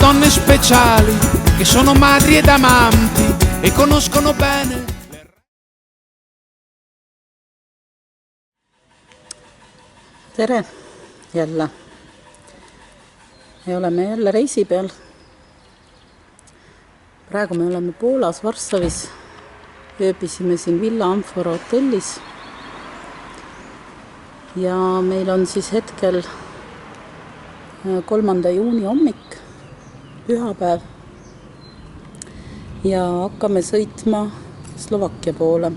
donne speciali che sono madri ed amanti e conoscono bene. Tere jälle. Me oleme jälle reisi peal. Praegu me oleme Poolas, Varssavis. Ööbisime siin Villa Amfora hotellis. Ja meil on siis hetkel 3. juuni hommik, pühapäev. Ja hakkame sõitma Slovakkia poole.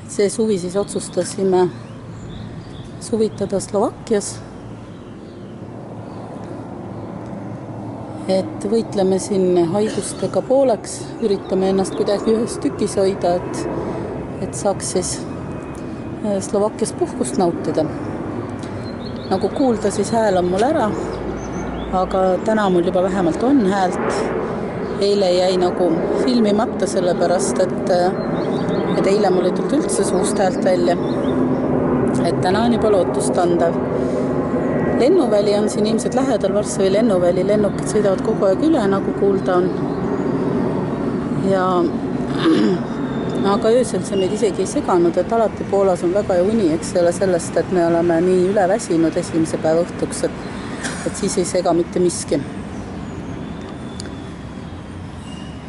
See suvi siis otsustasime suvitada Slovakkias. Et võitleme siin haigustega pooleks, üritame ennast kuidagi ühes tükis hoida, et saaks siis Slovakkias puhkust nautida. Nagu kuulda, siis hääl on mul ära, aga täna mul juba vähemalt on häält. Eile jäi nagu filmimata sellepärast, et eile mul ei tulnud üldse suust häält välja. Et täna on juba lootustandav. Lennuväli on siin ilmselt lähedal, Varssavi lennuväli, lennukid sõidavad kogu aeg üle, nagu kuulda on. Ja aga öösel see meid isegi ei seganud, et alati Poolas on väga uni, eks ole sellest, et me oleme nii üle väsinud esimese päeva õhtuks, et siis ei sega mitte miski.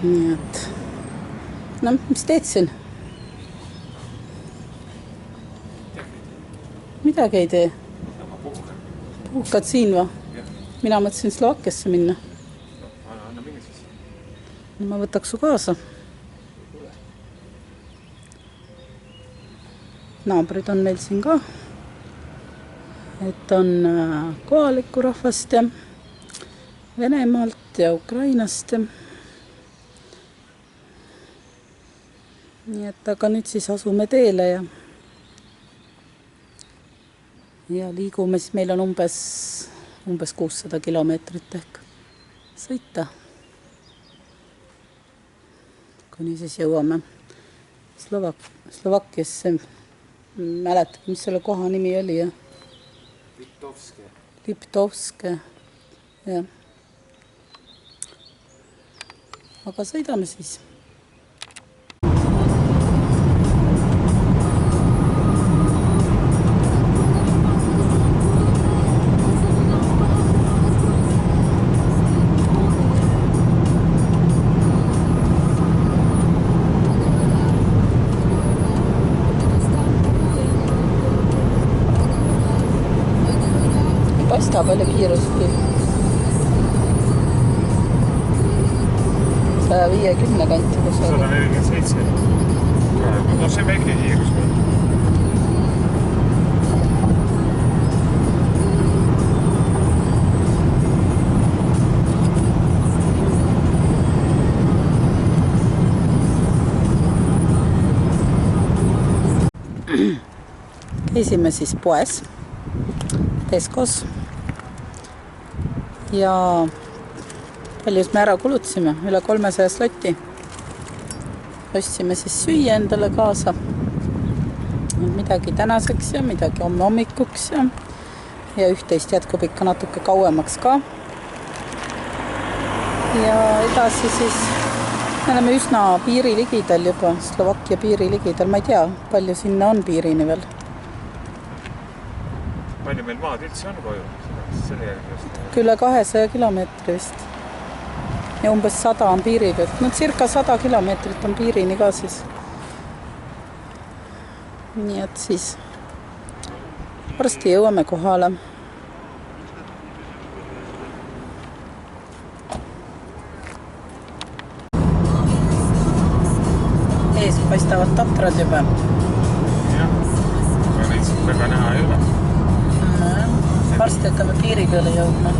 Nii et, no mis teed siin? Midagi ei tee. Puhkad siin või? Mina mõtlesin Slovakkiasse minna. Anna mingi siis. Ma võtaks su kaasa. Naabrid on meil siin ka. Et on kohalikku rahvast ja Venemaalt ja Ukrainast. Nii et aga nüüd siis asume teele ja liigume, siis meil on umbes 600 kilomeetrit ehk sõita. Kuni siis jõuame Slovakkiasse. Mäletad, mis selle koha nimi oli? Liptovske. Ja. Aga sõidame siis. Paista palju kiirusti. 150 kanti. 147. No see väike kiirus. Käisime siis poes, Tescos. Ja paljus me ära kulutsime, üle 300 slotti. Ostsime siis süüa endale kaasa. Midagi tänaseks ja midagi homme hommikuks ja üht-teist jätkub ikka natuke kauemaks ka. Ja edasi siis me oleme üsna piiri ligidal juba, Slovakkia piiri ligidal. Ma ei tea, palju sinna on piirini veel. Palju meil maad üldse on koju? Külle 200 kilomeetri vist. Ja umbes 100 on piiri pealt. No circa 100 kilomeetrit on piirini ka siis. Nii et siis varsti jõuame kohale. Ees paistavad Tatrad juba. Jah, aga neid siin väga näha ei ole. Varsti hakkame piiri peale jõudma.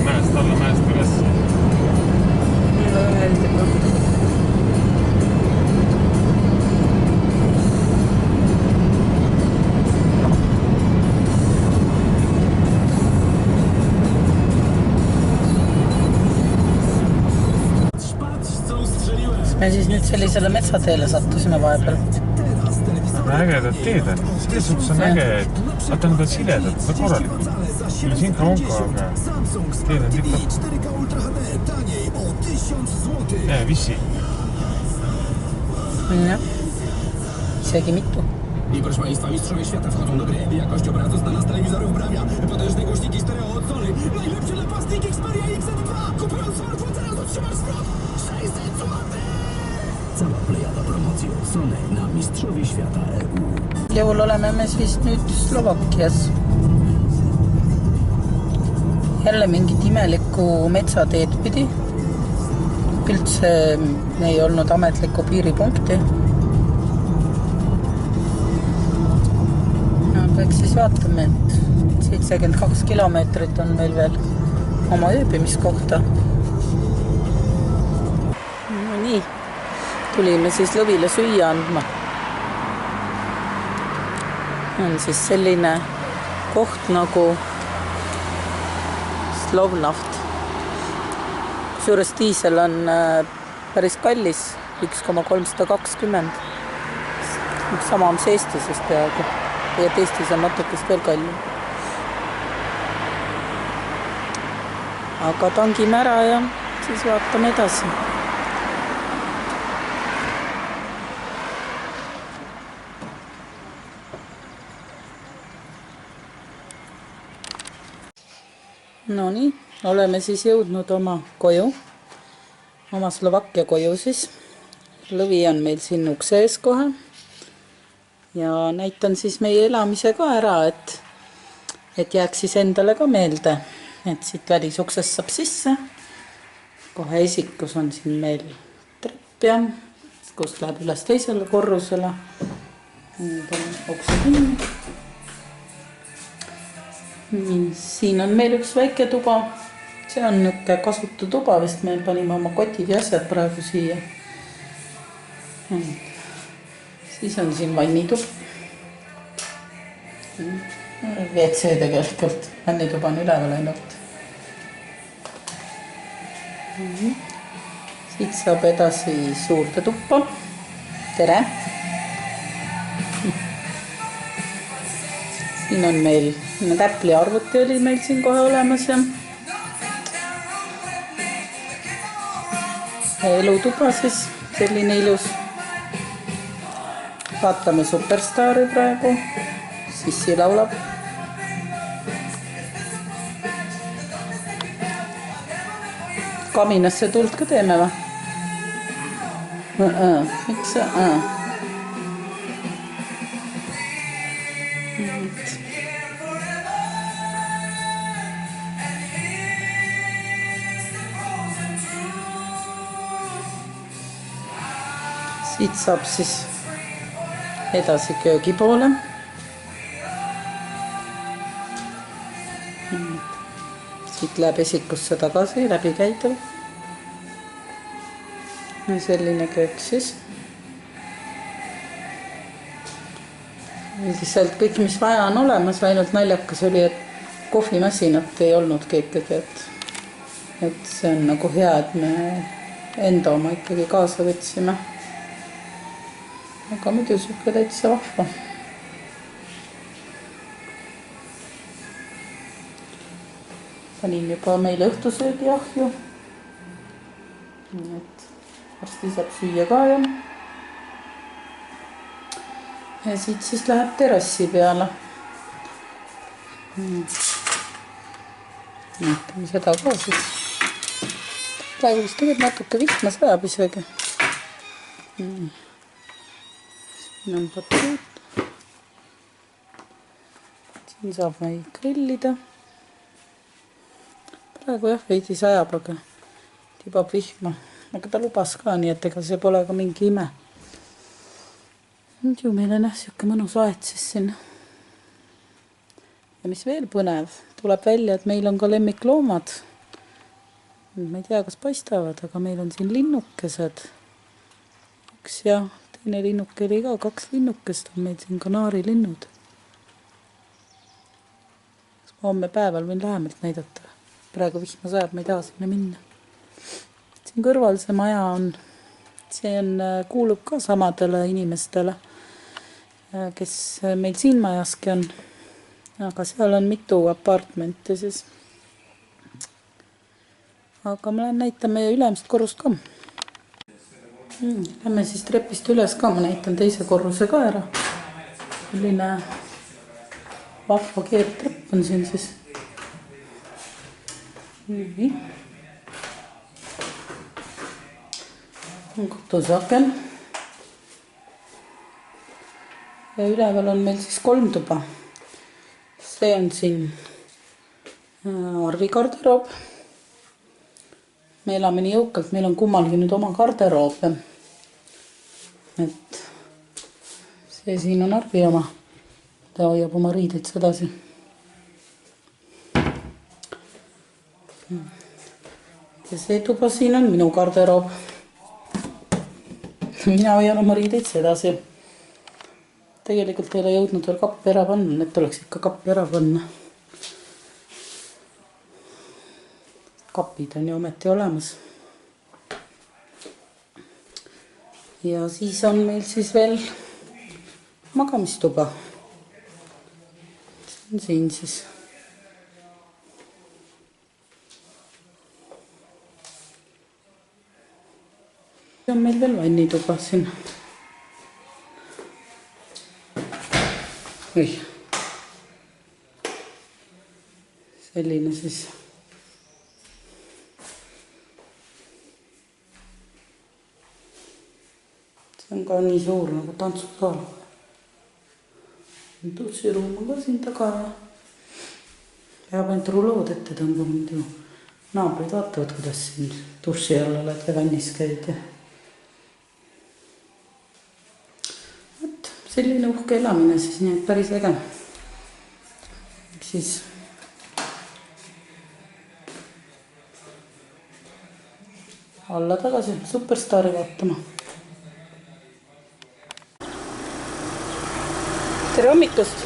Mäest alla, mäest üles. me siis nüüd sellisele metsateele sattusime vahepeal. Ägedad teed on. Selles suhtes on äge, et vaata need on siledad, need on korralikud. Meil siin ka onka, aga teed on tippab. Vissi. Ja. Isegi mitu. I proszę Państwa, mistrzowie świata wchodzą do gry. Jakość obrazu znana z telewizorów wprawia. Potężne głośniki stereo od Sony. Najlepszy napastnik Xperia XM2. Kupując smartfon teraz otrzymasz zwrot 600 zł. Cała plejada promocji od Sony na mistrzowie świata EU. Jõul oleme me siis nüüd Slovakkias. Jälle mingit imelikku metsateed pidi. Üldse ei olnud ametlikku piiripunkti. Eks siis vaatame, et 72 kilomeetrit on meil veel oma ööbimiskohta. No nii, tulime siis lõvile süüa andma. On siis selline koht nagu Slovnaft. Kusjuures diisel on päris kallis, 1,320. Sama on see Eestis peaaegu. Ja Eestis on natukest veel kallim. Aga tangime ära ja siis vaatame edasi. No nii, oleme siis jõudnud oma koju, oma Slovakkia koju siis. Lõvi on meil siin ukse ees kohe. Ja näitan siis meie elamise ka ära, et jääks siis endale ka meelde. Et siit välisuksest saab sisse. Kohe esikus on siin meil trepp ja kus läheb üles teisele korrusele. Ukse kinni. Siin on meil üks väike tuba. See on niuke kasutu tuba, vist me panime oma kotid ja asjad praegu siia. Siis on siin vannitub. WC tegelikult. Vannituba on üleval ainult. Siit saab edasi suurde tuppa. Tere! Siin on meil täpli arvuti oli meil siin kohe olemas ja elutuba siis selline ilus. Vaatame Superstaari praegu. Sissi laulab. Kaminasse tuld ka teeme va? Miks see? Siit saab siis edasi köögi poole. Siit läheb esikusse tagasi, läbi käidav. Selline köök siis. Üldiselt kõik, mis vaja on olemas, ainult naljakas oli, et kohvimasinat ei olnudki ikkagi, et see on nagu hea, et me enda oma ikkagi kaasa võtsime. Aga muidu siuke täitsa vahva. Panin juba meile õhtusöögi ahju. Nii et varsti saab süüa ka ja. Ja siit siis läheb terassi peale. Näitame seda ka siis. Praegu vist tegelikult natuke vihma sajab isegi. Siin on patuut. Siin saab meil grillida. Praegu jah, veidi sajab, aga tibab vihma. Aga ta lubas ka, nii et ega see pole ka mingi ime. Nüüd ju meil on siuke mõnus aed siis sinna. Ja mis veel põnev, tuleb välja, et meil on ka lemmikloomad. Ma ei tea, kas paistavad, aga meil on siin linnukesed. Üks ja teine linnuke oli ka, 2 linnukest on meil siin kanaarilinnud. Homme päeval võin lähemalt näidata. Praegu vihma sajab, ma ei taha sinna minna. Siin kõrval see maja on see on, kuulub ka samadele inimestele, kes meil siin majaski on. Aga seal on mitu apartmente siis. Aga ma lähen näitan meie ülemist korrust ka. Lähme siis trepist üles ka, ma näitan teise korruse ka ära. Selline vahva keertrepp on siin siis. Nii. On katusaken. Ja üleval on meil siis 3 tuba. See on siin Arvi garderoob. Me elame nii jõukalt, meil on kummalgi nüüd oma garderoob. Et see siin on Arvi oma. Ta hoiab oma riideid sedasi. Ja see tuba siin on minu garderoob. Mina hoian oma riideid sedasi. Tegelikult ei ole jõudnud veel kappi ära panna, need tuleks ikka kappi ära panna. Kapid on ju ometi olemas. Ja siis on meil siis veel magamistuba. See on siin siis. On meil veel vannituba siin. Või. Selline siis. See on ka nii suur nagu tantsusaal. Duširuum on ka siin taga. Peab ainult rulood ette tõmbama muidu. Naabrid vaatavad, kuidas siin duši all oled ja vannis käid. Selline uhke elamine siis, nii et päris äge. Siis alla tagasi Superstaari vaatama. Tere hommikust!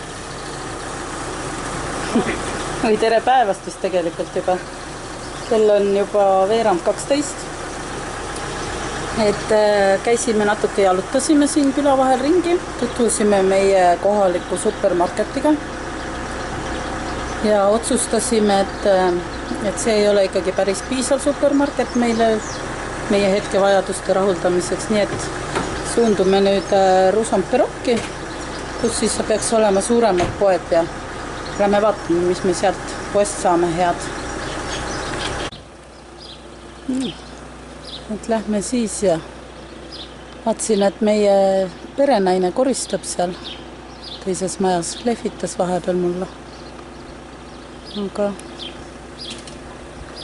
Või tere päevast vist tegelikult juba. Kell on juba veerand 12. Et käisime natuke jalutasime siin küla vahel ringi, tutvusime meie kohaliku supermarketiga ja otsustasime, et see ei ole ikkagi päris piisav supermarket meile, meie hetkevajaduste rahuldamiseks, nii et suundume nüüd Rusomperokki, kus siis peaks olema suuremad poed ja lähme vaatame, mis me sealt poest saame head. Et lähme siis ja vaatsin, et meie perenaine koristab seal teises majas, lehvitas vahepeal mulle. Aga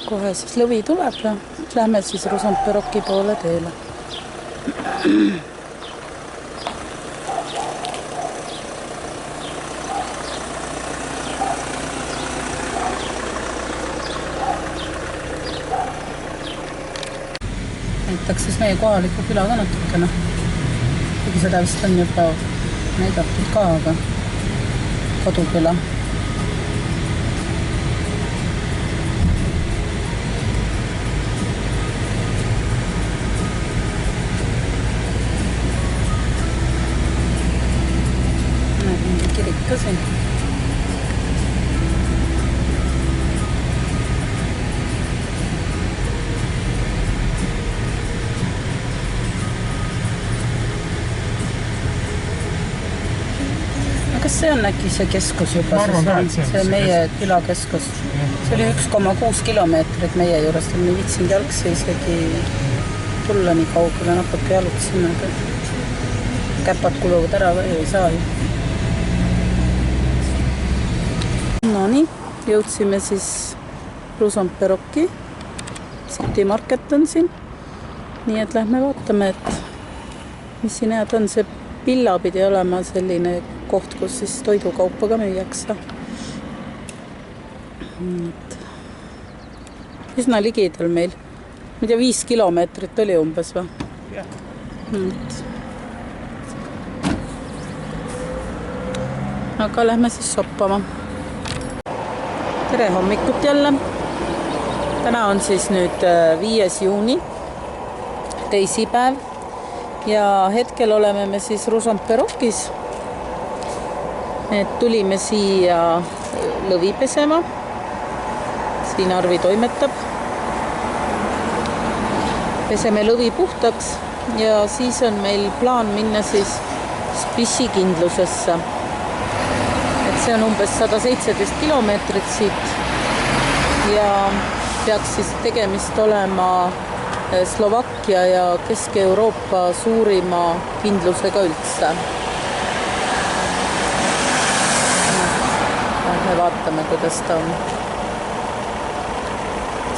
kohe siis lõvi tuleb ja lähme siis Rusomperokki poole teele. Näitaks siis meie kohaliku küla ka natukene. Kuigi seda vist on juba näidatud ka, aga koduküla. Mingi kirik ka siin. Kas see on äkki see keskus juba? See meie külakeskus. See oli 1,6 kilomeetrit meie juurest. Me viitsin jalgsi isegi tulla nii kaugele, natuke jalutasin. Käpad kuluvad ära või ei saa ju. No nii, jõudsime siis Rusomperokki. City Market on siin. Nii et lähme vaatame, et mis siin head on. See Pilla pidi olema selline koht, kus siis toidukaupa ka müüakse. Üsna ligidal meil. Ma ei tea, 5 kilomeetrit oli umbes või? Aga lähme siis shoppama. Tere hommikut jälle. Täna on siis nüüd 5. juuni, teisipäev. ja hetkel oleme me siis Rosamperokis. Et tulime siia lõvi pesema. Siin Arvi toimetab. Peseme lõvi puhtaks ja siis on meil plaan minna siis Spissi kindlusesse. Et see on umbes 117 kilomeetrit siit ja peaks siis tegemist olema Slovakkia ja Kesk-Euroopa suurima kindlusega üldse. Me vaatame, kuidas ta on.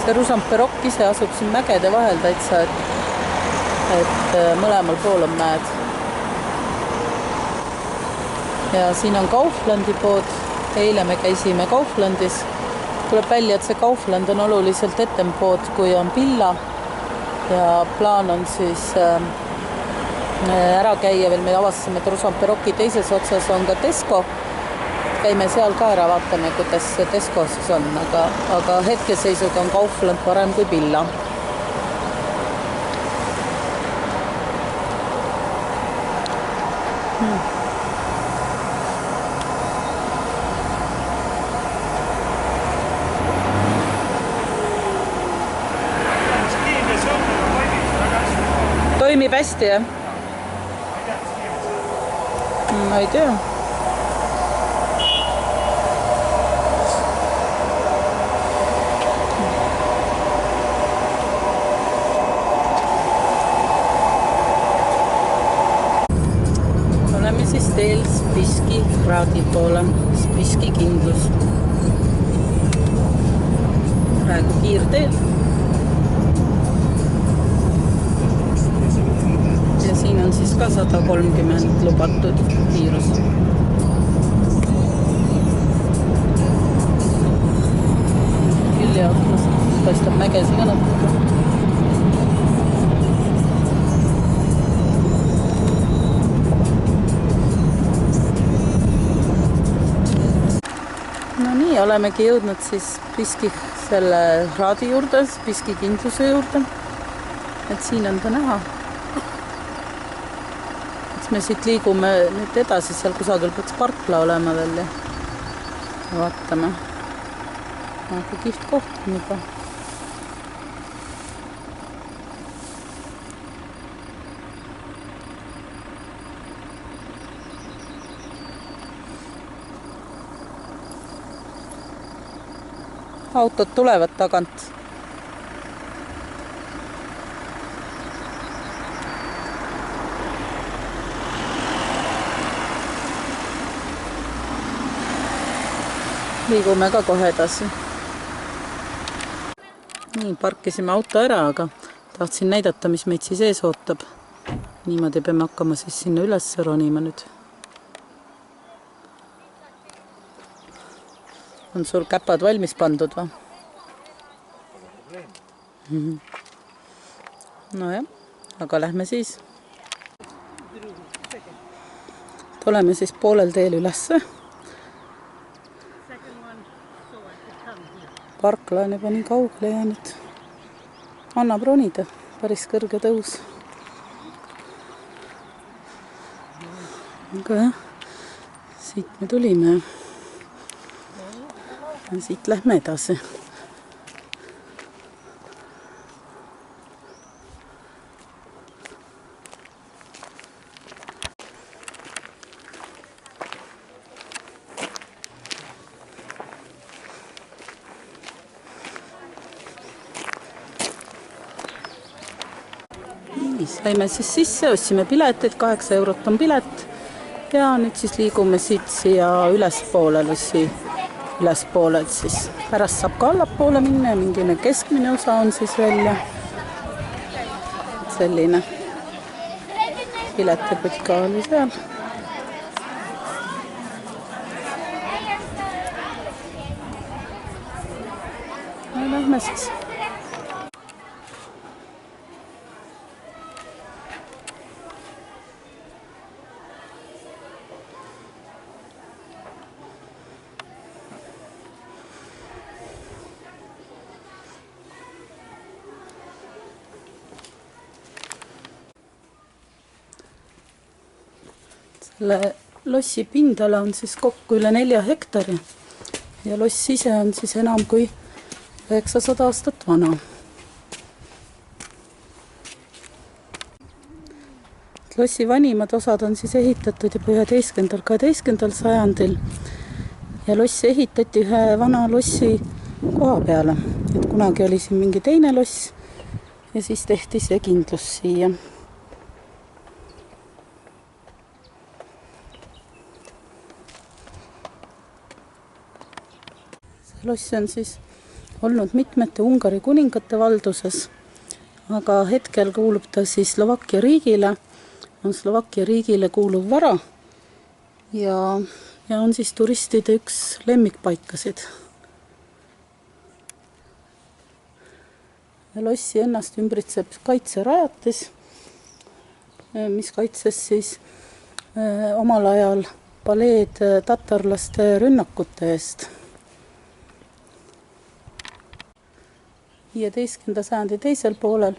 See Rosamperok ise asub siin mägede vahel täitsa, et mõlemal pool on mäed. Ja siin on Kauflandi pood. Eile me käisime Kauflandis. Tuleb välja, et see Kaufland on oluliselt etem pood, kui on Pilla. Ja plaan on siis ära käia veel. Me avastasime, et Rosamperoki teises otsas on ka Tesco. Käime seal ka ära, vaatame, kuidas see Tesco siis on, aga hetkeseisuga on Kaufland parem kui Pilla. Toimib hästi, jah? Ma ei tea. Oleme siis teel Spiski Radi poole. Spiski kindlus. Praegu kiirteel. Siin on siis ka 130 lubatud kiirus. Külje aknast paistab mägesi ka natuke. No nii, olemegi jõudnud siis Spiski selle Radi juurde, Spiski kindluse juurde. Et siin on ta näha. Me siit liigume nüüd edasi, seal kusagil peaks parkla olema veel ja vaatame. Aga kihvt koht on juba. Autod tulevad tagant. Liigume ka kohe edasi. Nii, parkisime auto ära, aga tahtsin näidata, mis meid siis ees ootab. Niimoodi peame hakkama siis sinna üles ronima nüüd. On sul käpad valmis pandud või? No jah, aga lähme siis. Oleme siis poolel teel ülesse. Parkla on juba nii kaugele jäänud. Annab ronida, päris kõrge tõus. Aga jah, siit me tulime. Ja siit lähme edasi. Saime siis sisse, ostsime piletit, 8 eurot on pilet ja nüüd siis liigume siit siia ülespoole, ülespoole, et siis pärast saab ka allapoole minna ja mingine keskmine osa on siis välja. Selline piletipütt ka oli seal. Ja lähme siis. Lossi pindala on siis kokku üle 4 hektari ja loss ise on siis enam kui 900 aastat vana. Lossi vanimad osad on siis ehitatud juba 11.–12. sajandil ja loss ehitati ühe vana lossi koha peale. Et kunagi oli siin mingi teine loss ja siis tehti see kindlus siia. See loss on siis olnud mitmete Ungari kuningate valduses, aga hetkel kuulub ta siis Slovakkia riigile, on Slovakkia riigile kuuluv vara ja on siis turistide üks lemmikpaikasid. Lossi ennast ümbritseb kaitserajatis, mis kaitses siis omal ajal paleed tatarlaste rünnakute eest. 15. sajandi teisel poolel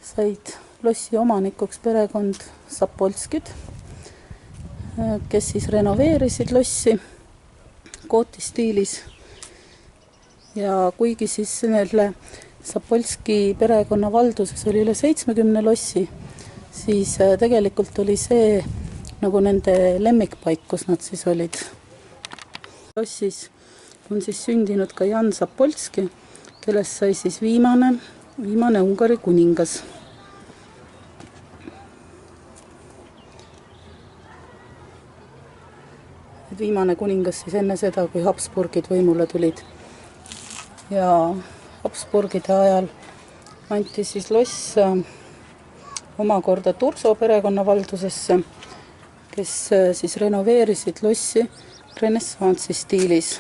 said lossi omanikuks perekond Sapolskid, kes siis renoveerisid lossi gooti stiilis. Ja kuigi siis neile Sapolski perekonna valduses oli üle 70 lossi, siis tegelikult oli see nagu nende lemmikpaik, kus nad siis olid. Lossis on siis sündinud ka Jan Sapolski, kellest sai siis viimane Ungari kuningas. Viimane kuningas siis enne seda, kui Habsburgid võimule tulid. Ja Habsburgide ajal anti siis loss omakorda Turso perekonna valdusesse, kes siis renoveerisid lossi renessansi stiilis.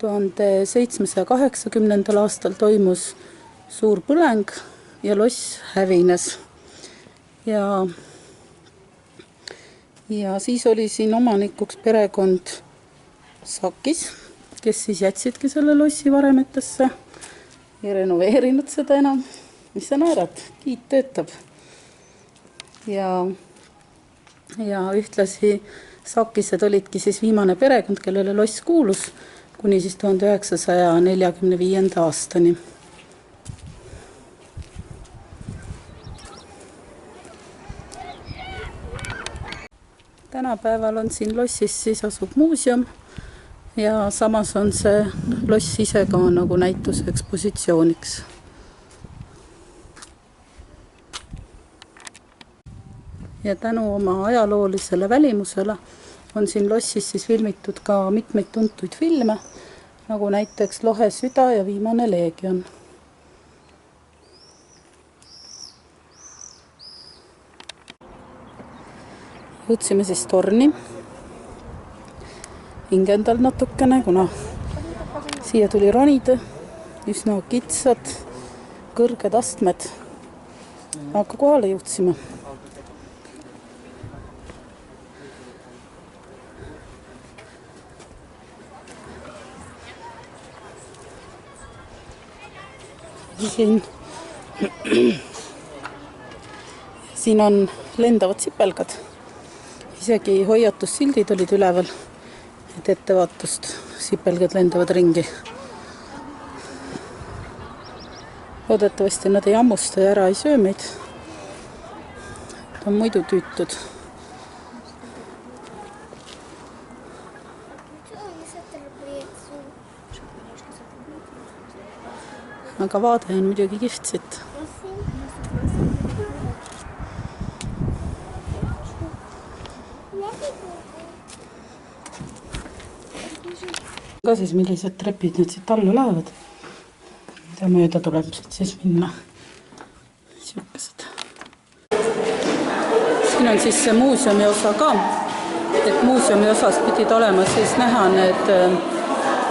1780. aastal toimus suur põleng ja loss hävines. Ja siis oli siin omanikuks perekond Sakis, kes siis jätsidki selle lossi varemetesse ja renoveerinud seda enam. Mis sa naerad? Kiit töötab. Ja ühtlasi Sakised olidki siis viimane perekond, kellele loss kuulus kuni siis 1945. aastani. Tänapäeval on siin lossis siis asub muuseum ja samas on see loss ise ka nagu näituse ekspositsiooniks. Ja tänu oma ajaloolisele välimusele on siin lossis siis filmitud ka mitmeid tuntuid filme, nagu näiteks Lohe süda ja Viimane leegion. Jõudsime siis torni. Hingendal natukene, kuna siia tuli ronida, üsna kitsad, kõrged astmed, aga kohale jõudsime. Siin on lendavad sipelgad. Isegi hoiatussildid olid üleval, et ettevaatust, sipelgad lendavad ringi. Loodetavasti nad ei ammusta ja ära ei söö meid. Ta on muidu tüütud. Aga vaade on muidugi kihvtsid. Ka siis millised trepid nüüd siit alla lähevad. Mida mööda tuleb siis minna. Siukesed. Siin on siis see muuseumi osa ka. Et muuseumi osas pidid olema siis näha need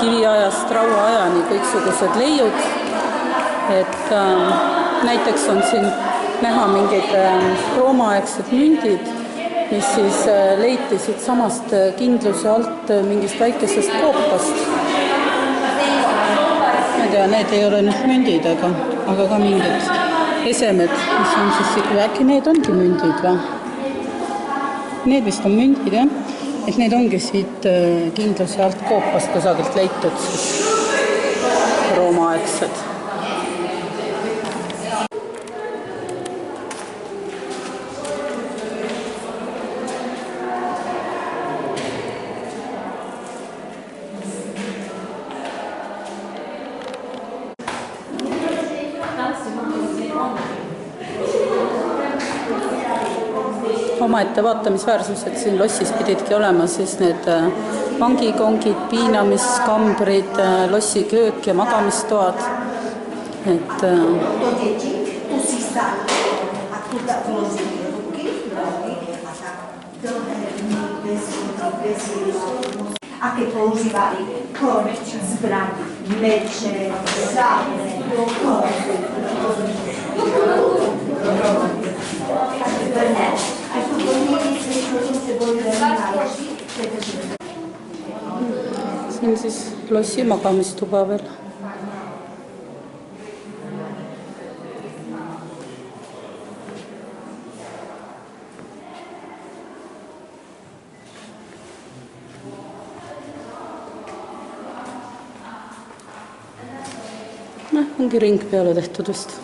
kiviajast rauaajani kõiksugused leiud. Et näiteks on siin näha mingid roomaaegsed mündid, mis siis leiti siit samast kindluse alt mingist väikesest koopast. Ma ei tea, need ei ole nüüd mündid, aga ka mingid esemed, mis on siis äkki need ongi mündid või? Need vist on mündid, jah? Et need ongi siit kindluse alt koopast kusagilt leitud siis roomaaegsed. Omaette vaatamisväärsus, et siin lossis pididki olema siis need vangikongid, piinamiskambrid, lossi köök ja magamistoad. Et a che používali kon, zbraň, meče, sáble, siin siis lossi magamistuba veel. Ongi ring peale tehtud vist.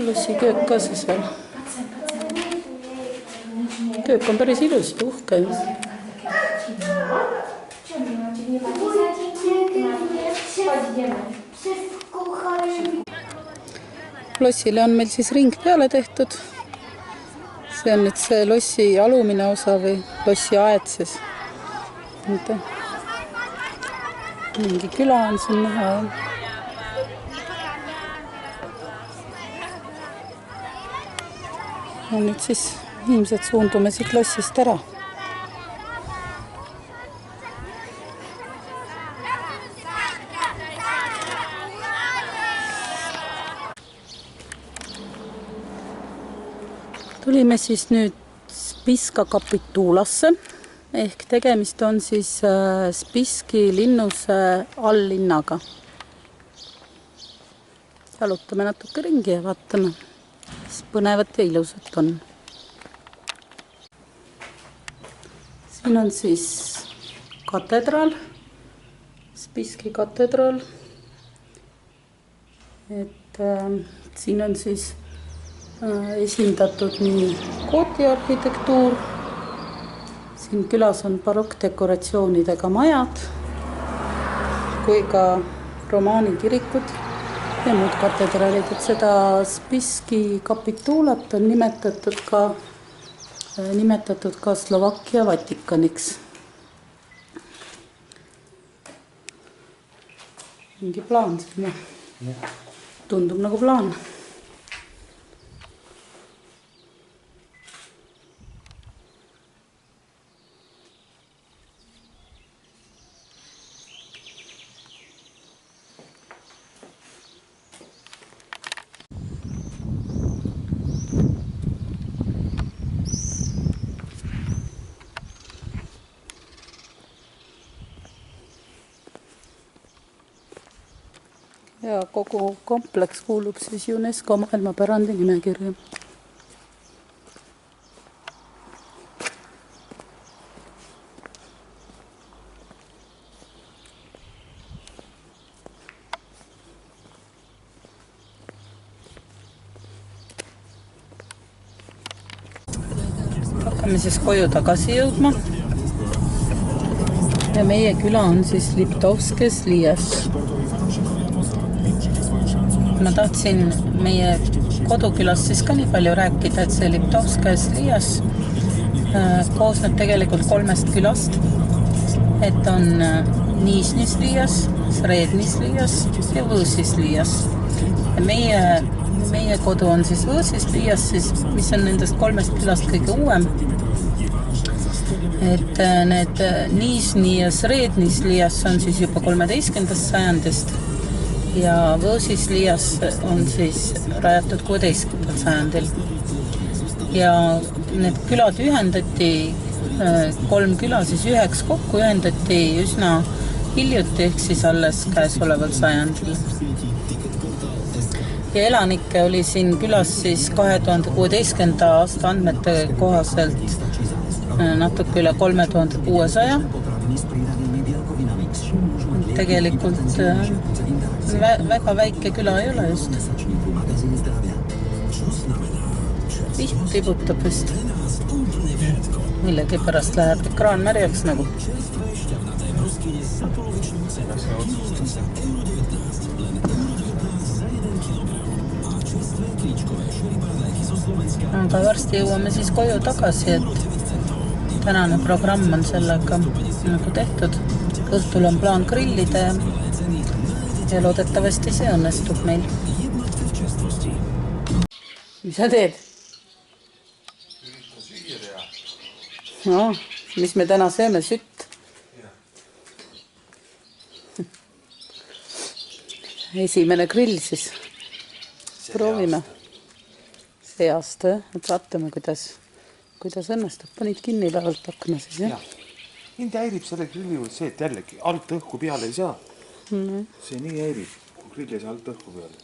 Lossi köök ka siis veel. Köök on päris ilus, uhke. Lossile on meil siis ring peale tehtud. See on nüüd see lossi alumine osa või lossi aed siis. Mingi küla on siin näha. Ja nüüd siis inimesed suundume siit lossist ära. Tulime siis nüüd Spišska kapituulasse. Ehk tegemist on siis Spišski linnuse alllinnaga. Jalutame natuke ringi ja vaatame, mis põnevat ja ilusat on. Siin on siis katedraal, Spišski katedraal. Et siin on siis esindatud nii gooti arhitektuur. Siin külas on barokkdekoratsioonidega majad, kui ka romaani kirikud ja muud katedraalid. Et seda Spišski kapituulat on nimetatud ka Slovakkia Vatikaniks. Mingi plaan siin. Tundub nagu plaan. Ja kogu kompleks kuulub siis UNESCO maailmapärandi nimekirja. Hakkame siis koju tagasi jõudma. Ja meie küla on siis Liptovskes Lias. Ma tahtsin meie kodukülast siis ka nii palju rääkida, et see Liptovskes Lias koosneb tegelikult 3 külast. Et on Nižnis Lias, Srednis Lias ja Võõsis Lias. Ja meie kodu on siis Võõsis Lias, siis, mis on nendest 3 külast kõige uuem. Et need Nižni ja Srednis Lias on siis juba 13. sajandist. Ja Võõsis Lias on siis rajatud 16. sajandil. Ja need külad ühendati, 3 küla siis üheks kokku ühendati üsna hiljuti ehk siis alles käesoleval sajandil. Ja elanikke oli siin külas siis 2016. aasta andmete kohaselt natuke üle 3600. Tegelikult väga väike küla ei ole just. Viht tibutab vist. Millegi pärast läheb ekraan märjaks nagu. Aga varsti jõuame siis koju tagasi, et tänane programm on sellega nagu tehtud. Õhtul on plaan grillida ja loodetavasti see õnnestub meil. Mis sa teed? No, mis me täna sööme? Sütt. Esimene grill siis. Proovime. See aasta, et vaatame, kuidas õnnestub. Panid kinni päevalt akna siis, jah? Mind häirib selle grilli juurde see, et jällegi alt õhku peale ei saa. See nii häirib, kui grill ei saa alt õhku peale.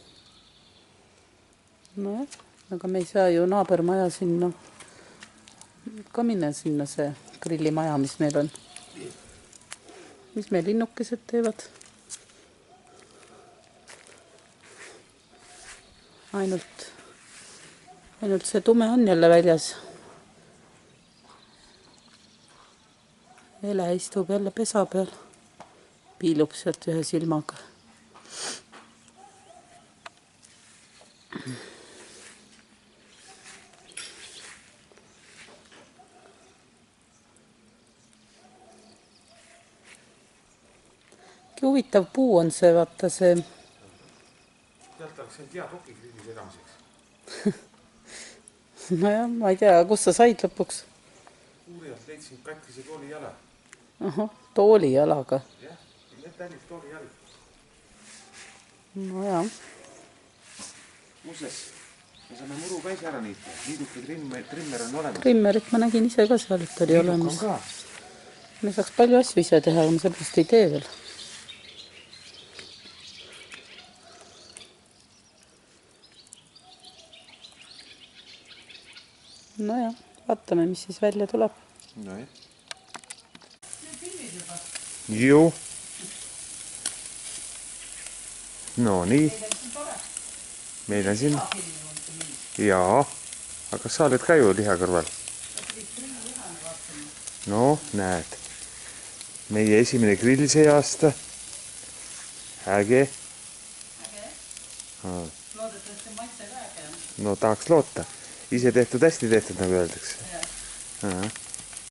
Nojah, aga me ei saa ju naabermaja sinna ka minna sinna see grillimaja, mis meil on. Mis meil linnukesed teevad? Ainult see tume on jälle väljas. Ele istub jälle pesa peal. Piilub sealt ühe silmaga. Huvitav puu on see, vaata see. Sealt oleks see hea toki grilli segamiseks. Nojah, ma ei tea, kus sa said lõpuks? Uurijalt leidsin katkise tooli jala. Tooli jalaga. Jah, need tänis tooli jalg. Nojah. Muuses, me saame muru käis ära niita. Liiduke trimmer on olemas. Trimmerit ma nägin ise ka seal, et oli olemas. Liiduk on ka. Me saaks palju asju ise teha, aga ma seepärast ei tee veel. Nojah, vaatame, mis siis välja tuleb. Nojah. Ju. No nii. Meil on siin. Jaa. Aga sa oled ka ju liha kõrval. No, näed. Meie esimene grill see aasta. Äge. Loodetavasti maitse ka äge on. No tahaks loota. Ise tehtud, hästi tehtud, nagu öeldakse.